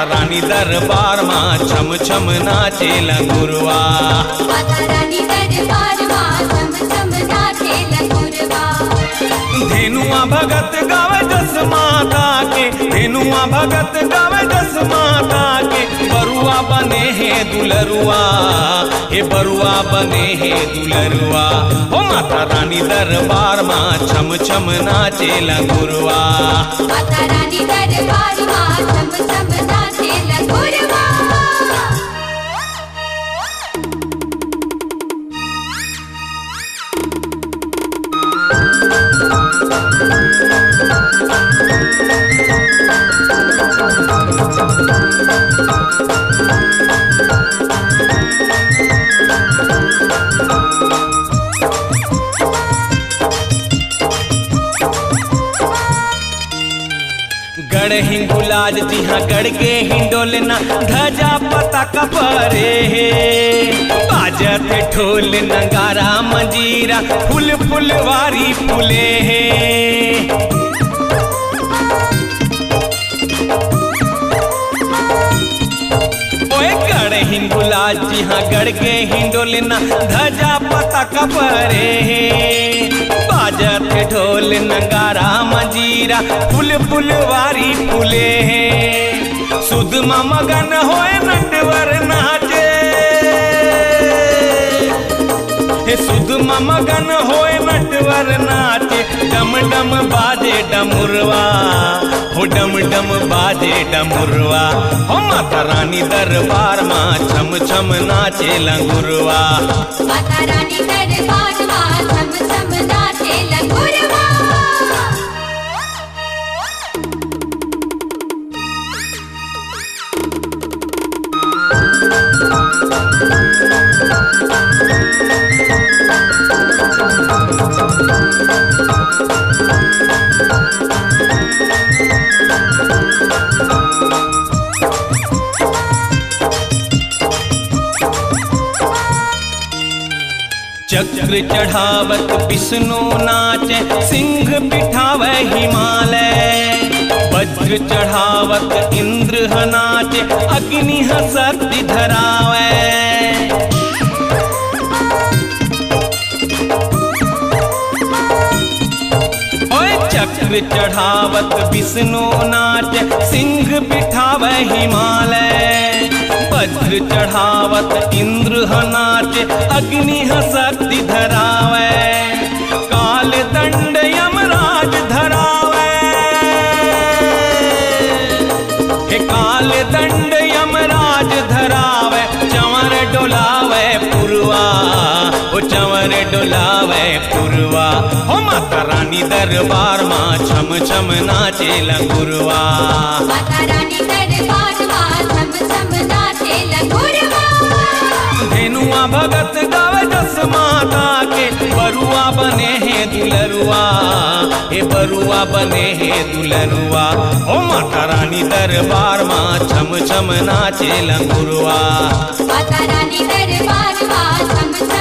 रानी दरबार माँ छम छम नाचे लंगुरवा। माता रानी दरबार माँ छम छम नाचे लंगुरवा। धेनुआ भगत गावे जस माता के, धेनुआ भगत गावे जस माता के। बरुआ बने हैं दुलरुआ, हे बरुआ बने हैं दुलरुआ। हो माता रानी दरबार माँ छम छम नाचे लंगुरवा। माता रानी दरबार माँ छम छम नाचे लंगुरवा। गढ़ हिंगुलाज जिहाँ गढ़ के हिंडोलना ध्वजा पता कपरे बाजत ढोल नगारा मंजीरा फुल फुलवारी फुले ओए गढ़ हिंगुलाज जिहाँ गढ़ के हिंडोलना ध्वजा पता कपरे बाजत ढोल नगारा मंजीरा फुल फुलवारी फुले सुध मगन होए नटवर नाचे, हे सुध मगन होए नटवर नाचे। डम डम बाजे डमुरवा, हो डम डम बाजे डमुरवा। हो माता रानी दरबार माँ छम छम नाचे लंगुरवा। माता रानी दरबार माँ छम छम नाचे लंगुरवा। चक्र चढ़ावत विष्णु नाचे सिंह बिठावे हिमालय। वज्र चढ़ावत इंद्र नाचे अग्नि शक्ति धरावे। ओए चक्र चढ़ावत विष्णु नाचे सिंह बिठावे हिमालय। वज्र चढ़ावत इंद्र नाचे अग्नि शक्ति धरावे। काल दंड यमराज धरावे, हे काल दंड यमराज धरावे। चंवर डोलावे पुरवा, ओ चंवर डोलावे पुरवा। हो माता रानी दरबार माँ छम छम नाचे लंगुरवा। माता रानी दरबार माँ छम छम नाचे लंगुरवा। धेनुआ भगत गावे जस माता के। बरुआ बने हैं दुलरुआ, हे बरुआ बने हैं दुलरुआ। ओ माता रानी दरबार माँ छम छम नाचे लंगुरवा। माता रानी दरबार माँ छम छम